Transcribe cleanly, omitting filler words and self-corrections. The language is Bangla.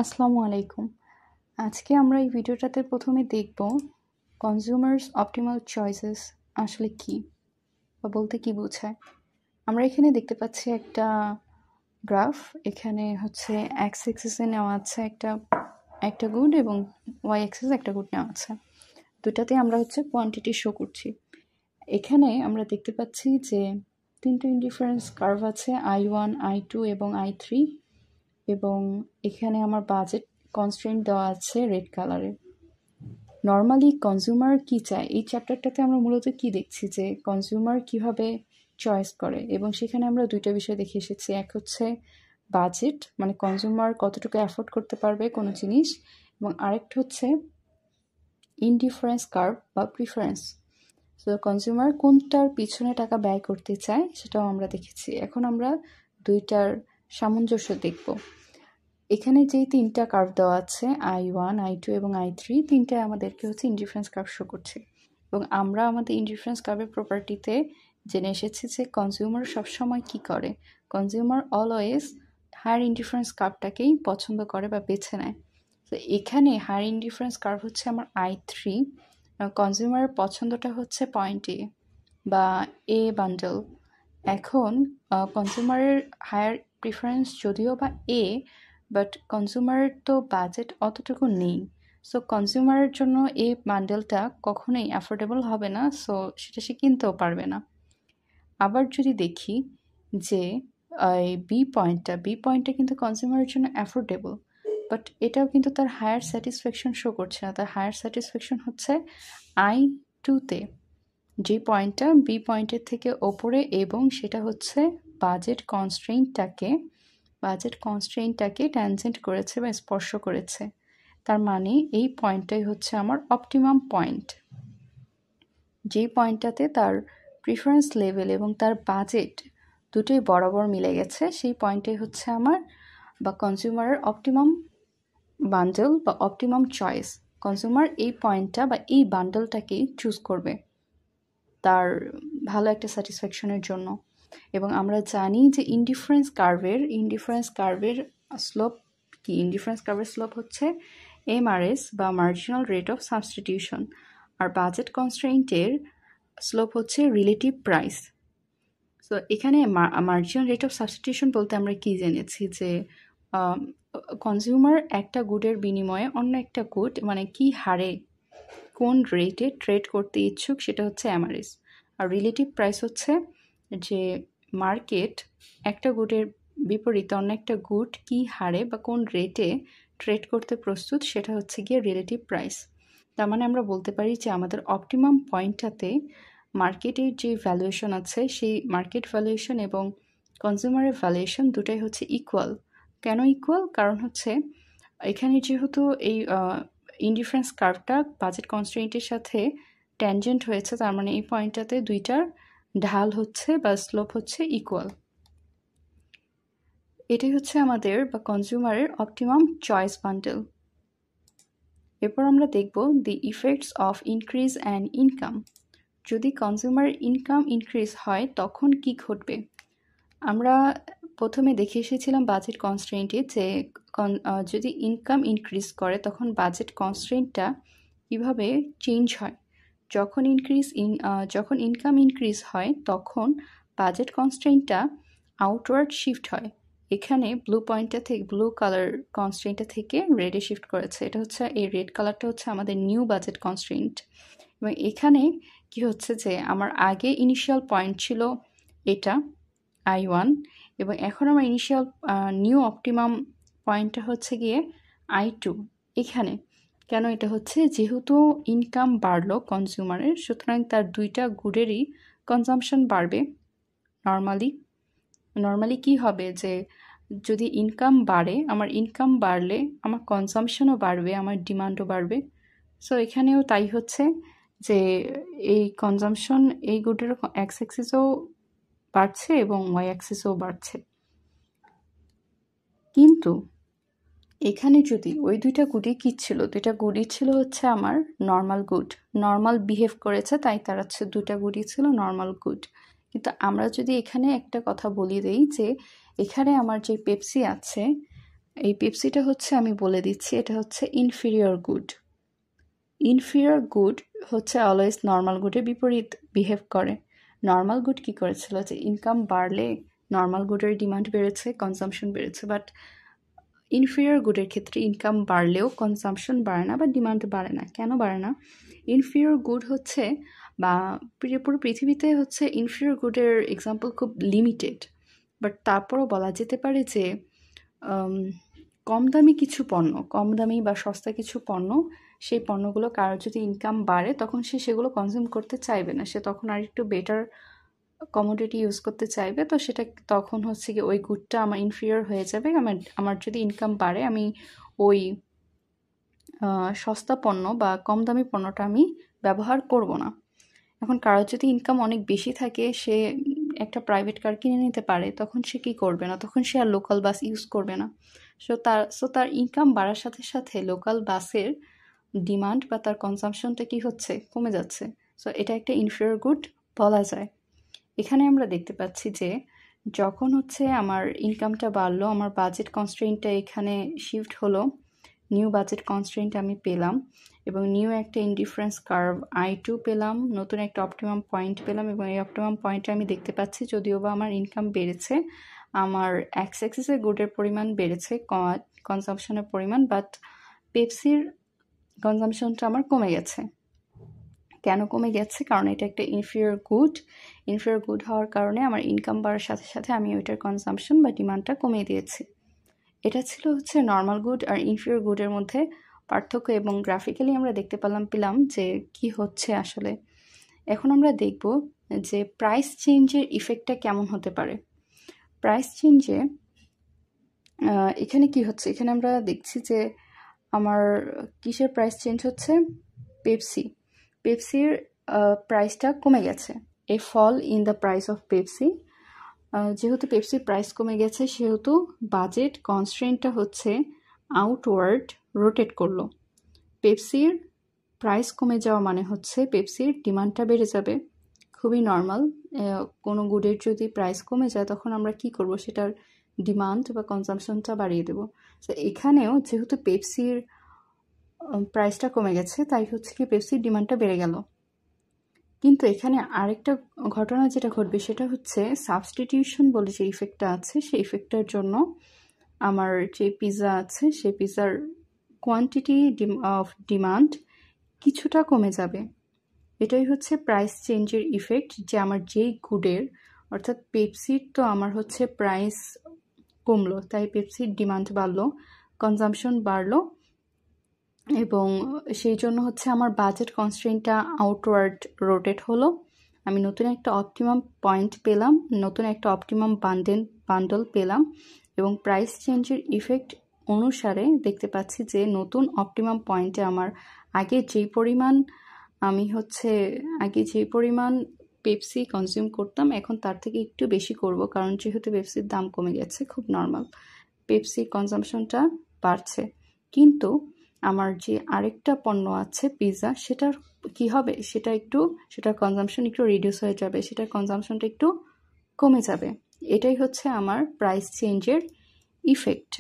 আসসালামু আলাইকুম। আজকে আমরা এই ভিডিওটাতে প্রথমে দেখব কনজিউমার্স অপটিমাল চয়েসেস আসলে কি বা বলতে কি বোঝায়। আমরা এখানে দেখতে পাচ্ছি একটা গ্রাফ। এখানে হচ্ছে এক্স অ্যাক্সিসে নেওয়া আছে একটা গুড এবং ওয়াই অ্যাক্সিসে একটা গুড নেওয়া আছে। দুটাতে আমরা হচ্ছে কোয়ান্টিটি শো করছি। এখানে আমরা দেখতে পাচ্ছি যে তিনটে ইনডিফারেন্স কার্ভ আছে, I1, I2 এবং I3, এবং এখানে আমার বাজেট কনস্ট্রেন্ট দেওয়া আছে রেড কালারে। নর্মালি কনজিউমার কি চায়, এই চ্যাপ্টারটাতে আমরা মূলত কি দেখছি যে কনজিউমার কিভাবে চয়েস করে, এবং সেখানে আমরা দুইটা বিষয় দেখে এসেছি। এক হচ্ছে বাজেট, মানে কনজিউমার কতটুকু অ্যাফোর্ড করতে পারবে কোনো জিনিস, এবং আরেকটা হচ্ছে ইনডিফারেন্স কার্ভ বা প্রিফারেন্স। তো কনজিউমার কোনটার পিছনে টাকা ব্যয় করতে চায় সেটাও আমরা দেখেছি। এখন আমরা দুইটার সামঞ্জস্য দেখব। এখানে যেই তিনটা কার্ভ দেওয়া আছে I1, I2 এবং I3, তিনটায় আমাদেরকে হচ্ছে ইনডিফারেন্স কার্ভ শো করছে, এবং আমরা আমাদের ইনডিফারেন্স কার্ভের প্রপার্টিতে জেনে এসেছি যে কনজিউমার সবসময় কি করে, কনজিউমার অলওয়েজ হায়ার ইনডিফারেন্স কার্ভটাকেই পছন্দ করে বা বেছে নেয়। তো এখানে হায়ার ইনডিফারেন্স কার্ভ হচ্ছে আমার I3, কনজিউমারের পছন্দটা হচ্ছে পয়েন্ট এ বা এ বান্ডেল। এখন কনজিউমারের হায়ার প্রিফারেন্স যদিও বা এ, বাট কনজিউমারের তো বাজেট অতটুকু নেই। সো কনজিউমারের জন্য এই বান্ডেলটা কখনোই অ্যাফোর্ডেবল হবে না, সো সেটা সে কিনতেও পারবে না। আবার যদি দেখি যে বি পয়েন্টটা কিন্তু কনজিউমারের জন্য অ্যাফোর্ডেবল, বাট এটাও কিন্তু তার হায়ার স্যাটিসফ্যাকশন শো করছে না। তার হায়ার স্যাটিসফ্যাকশন হচ্ছে I2-তে, যে পয়েন্টটা বি পয়েন্টের থেকে ওপরে, এবং সেটা হচ্ছে বাজেট কনস্ট্রেইনটাকে ট্যানজেন্ট করেছে বা স্পর্শ করেছে। তার মানে এই পয়েন্টটাই হচ্ছে আমার অপটিমাম পয়েন্ট। যেই পয়েন্টটাতে তার প্রিফারেন্স লেভেল এবং তার বাজেট দুটোই বরাবর মিলে গেছে, সেই পয়েন্টটাই হচ্ছে আমার বা কনজিউমারের অপটিমাম বান্ডেল বা অপটিমাম চয়েস। কনজিউমার এই পয়েন্টটা বা এই বান্ডেলটাকেই চুজ করবে তার ভালো একটা স্যাটিসফ্যাকশনের জন্য। এবং আমরা জানি যে ইনডিফারেন্স কার্ভের স্লোপ কি, ইনডিফারেন্স কার্ভের স্লোপ হচ্ছে MRS বা মার্জিনাল রেট অফ সাবস্টিটিউশন, আর বাজেট কনস্ট্রেইন্টের স্লোপ হচ্ছে রিলেটিভ প্রাইস। সো এখানে মার্জিনাল রেট অফ সাবস্টিটিউশন বলতে আমরা কি জেনেছি যে কনজিউমার একটা গুডের বিনিময়ে অন্য একটা গুড মানে কি হারে কোন রেটে ট্রেড করতে ইচ্ছুক সেটা হচ্ছে MRS, আর রিলেটিভ প্রাইস হচ্ছে যে মার্কেট একটা গুডের বিপরীতে অন্য একটা গুড কি হারে বা কোন রেটে ট্রেড করতে প্রস্তুত, সেটা হচ্ছে গিয়ে রিলেটিভ প্রাইস। তার মানে আমরা বলতে পারি যে আমাদের অপটিমাম পয়েন্টটাতে মার্কেটের যে ভ্যালুয়েশন আছে, সেই মার্কেট ভ্যালুয়েশন এবং কনজিউমারের ভ্যালুয়েশন দুটাই হচ্ছে ইকুয়াল। কেন ইকুয়াল? কারণ হচ্ছে এখানে যেহেতু এই ইনডিফারেন্স কার্ভটা বাজেট কনস্ট্রেইন্টের সাথে ট্যানজেন্ট হয়েছে, তার মানে এই পয়েন্টটাতে দুইটার ঢাল হচ্ছে বা স্লোপ হচ্ছে ইকুয়াল। এটাই হচ্ছে আমাদের বা কনজিউমারের অপটিমাম চয়েস বান্ডেল। এরপর আমরা দেখব the effects of increase and income. যদি কনজিউমার ইনকাম ইনক্রিজ হয় তখন কি ঘটবে? আমরা প্রথমে দেখে এসেছিলাম বাজেট কনস্ট্রেইন্টে যে যদি ইনকাম ইনক্রিজ করে তখন বাজেট কনস্ট্রেইন্টটা কীভাবে চেঞ্জ হয়। যখন ইনকাম ইনক্রিজ হয় তখন বাজেট কনস্ট্রেইন্টটা আউটওয়ার্ড শিফট হয়। এখানে ব্লু কালার কনস্ট্রেইন্টটা থেকে রেডে শিফট করেছে। এটা হচ্ছে এই রেড কালারটা হচ্ছে আমাদের নিউ বাজেট কনস্ট্রেইন্ট। এবং এখানে কি হচ্ছে যে আমার আগে ইনিশিয়াল পয়েন্ট ছিল এটা I1, এবং এখন আমার ইনিশিয়াল নিউ অপটিমাম পয়েন্টটা হচ্ছে গিয়ে I2। এখানে কেন এটা হচ্ছে? যেহেতু ইনকাম বাড়লো কনজিউমারের, সুতরাং তার দুইটা গুডেরই কনজাম্পশন বাড়বে। নর্মালি কি হবে যে যদি ইনকাম বাড়ে, আমার ইনকাম বাড়লে আমার কনজাম্পশনও বাড়বে, আমার ডিমান্ডও বাড়বে। সো এখানেও তাই হচ্ছে যে এই কনজাম্পশন এই গুডের এক্স অ্যাক্সিসও বাড়ছে এবং ওয়াই অ্যাক্সিসও বাড়ছে। কিন্তু এখানে যদি ওই দুইটা গুডই কী ছিল, দুইটা গুডই ছিল হচ্ছে আমার নর্মাল বিহেভ করেছে, তাই তার হচ্ছে দুইটা গুডই ছিল নর্মাল গুড। কিন্তু আমরা যদি এখানে একটা কথা বলি দেই যে এখানে আমার যে পেপসি আছে, এই পেপসিটা হচ্ছে, আমি বলে দিচ্ছি, এটা হচ্ছে ইনফিরিয়র গুড। ইনফিরিয়র গুড হচ্ছে অলওয়েজ নর্মাল গুডের বিপরীত বিহেভ করে। নর্মাল গুড কী করেছিল, যে ইনকাম বাড়লে নর্মাল গুডের ডিমান্ড বেড়েছে, কনজাম্পশন বেড়েছে। বাট ইনফিরিয়র গুডের ক্ষেত্রে ইনকাম বাড়লেও কনজাম্পশন বাড়ে না বা ডিমান্ড বাড়ে না। কেন বাড়ে না? ইনফিরিয়র গুড হচ্ছে, বা পুরো পৃথিবীতে হচ্ছে ইনফিরিয়র গুডের এক্সাম্পল খুব লিমিটেড। বাট তারপরও বলা যেতে পারে যে কম দামি কিছু পণ্য, কম দামি বা সস্তা কিছু পণ্য, সেই পণ্যগুলো কারোর যদি ইনকাম বাড়ে তখন সে সেগুলো কনজিউম করতে চাইবে না, সে তখন আর একটু বেটার কমোডিটি ইউজ করতে চাইবে। তো সেটা তখন হচ্ছে কি, ওই গুডটা আমার ইনফিরিয়র হয়ে যাবে। আমার যদি ইনকাম বাড়ে, আমি ওই সস্তা পণ্য বা কম দামি পণ্যটা আমি ব্যবহার করব না। এখন কারোর যদি ইনকাম অনেক বেশি থাকে, সে একটা প্রাইভেট কার কিনে নিতে পারে, তখন সে কী করবে না, তখন সে আর লোকাল বাস ইউজ করবে না। তার ইনকাম বাড়ার সাথে সাথে লোকাল বাসের ডিমান্ড বা তার কনজাম্পশনটা কী হচ্ছে, কমে যাচ্ছে। সো এটা একটা ইনফিরিয়র গুড বলা যায়। এখানে আমরা দেখতে পাচ্ছি যে যখন হচ্ছে আমার ইনকামটা বাড়লো, আমার বাজেট কনস্ট্রেইনটা এখানে শিফট হলো, নিউ বাজেট কনস্ট্রেইনট আমি পেলাম, এবং নিউ একটা ইনডিফারেন্স কার্ভ I2 পেলাম, নতুন একটা অপটিমাম পয়েন্ট পেলাম। এবং এই অপটিমাম পয়েন্টে আমি দেখতে পাচ্ছি যদিও বা আমার ইনকাম বেড়েছে, আমার এক্স অ্যাক্সিসের গুডের পরিমাণ বেড়েছে, কনজাম্পশনের পরিমাণ, বাট পেপসির কনজাম্পশনটা আমার কমে গেছে। কেন কমে গেছে? কারণ এটা একটা ইনফিরিয়র গুড হওয়ার কারণে আমার ইনকাম বাড়ার সাথে সাথে আমি ওইটার কনজাম্পশন বা ডিমান্ডটা কমিয়ে দিয়েছি। এটা ছিল হচ্ছে নর্মাল গুড আর ইনফিরিয়র গুডের মধ্যে পার্থক্য, এবং গ্রাফিক্যালি আমরা দেখতে পেলাম যে কি হচ্ছে আসলে। এখন আমরা দেখব যে প্রাইস চেঞ্জের ইফেক্টটা কেমন হতে পারে। প্রাইস চেঞ্জে এখানে কি হচ্ছে, এখানে আমরা দেখছি যে আমার কিসের প্রাইস চেঞ্জ হচ্ছে, পেপসির প্রাইসটা কমে গেছে। A fall in the price of Pepsi. যেহেতু পেপসির প্রাইস কমে গেছে, সেহেতু বাজেট কনস্ট্রেন্টটা হচ্ছে আউটওয়ার্ড রোটেট করলো। পেপসির প্রাইস কমে যাওয়া মানে হচ্ছে পেপসির ডিমান্ডটা বেড়ে যাবে, খুবই নর্মাল। কোনো গুডের যদি প্রাইস কমে যায়, তখন আমরা কি করব, সেটার ডিমান্ড বা কনজাম্পশনটা বাড়িয়ে দেব। তো এখানেও যেহেতু পেপসির প্রাইসটা কমে গেছে, তাই হচ্ছে কি পেপসির ডিমান্ডটা বেড়ে গেল। কিন্তু এখানে আরেকটা ঘটনা যেটা ঘটবে, সেটা হচ্ছে সাবস্টিটিউশন বলে যে ইফেক্টটা আছে, সেই ইফেক্টটার জন্য আমার যে পিৎজা আছে, সেই পিৎজার কোয়ান্টিটি অফ ডিমান্ড কিছুটা কমে যাবে। এটাই হচ্ছে প্রাইস চেঞ্জের ইফেক্ট, যে আমার যেই গুডের, অর্থাৎ পেপসির তো আমার হচ্ছে প্রাইস কমলো, তাই পেপসির ডিমান্ড বাড়লো, কনজাম্পশন বাড়লো, এবং সেই জন্য হচ্ছে আমার বাজেট কনস্ট্রেইনটা আউটওয়ার্ড রোটেট হলো। আমি নতুন একটা অপটিমাম পয়েন্ট পেলাম, নতুন একটা অপটিমাম বান্ডল পেলাম, এবং প্রাইস চেঞ্জের ইফেক্ট অনুসারে দেখতে পাচ্ছি যে নতুন অপটিমাম পয়েন্টে আমার আগে যেই পরিমাণ পেপসি কনজিউম করতাম, এখন তার থেকে একটু বেশি করব, কারণ যেহেতু পেপসির দাম কমে গেছে, খুব নর্মাল, পেপসি কনজাম্পশনটা বাড়ছে। কিন্তু আমার যে আরেকটা পণ্য আছে পিৎজা, সেটার কি হবে, সেটার কনজাম্পশন একটু রিডিউস হয়ে যাবে, সেটার কনজাম্পশনটা একটু কমে যাবে। এটাই হচ্ছে আমার প্রাইস চেঞ্জের ইফেক্ট।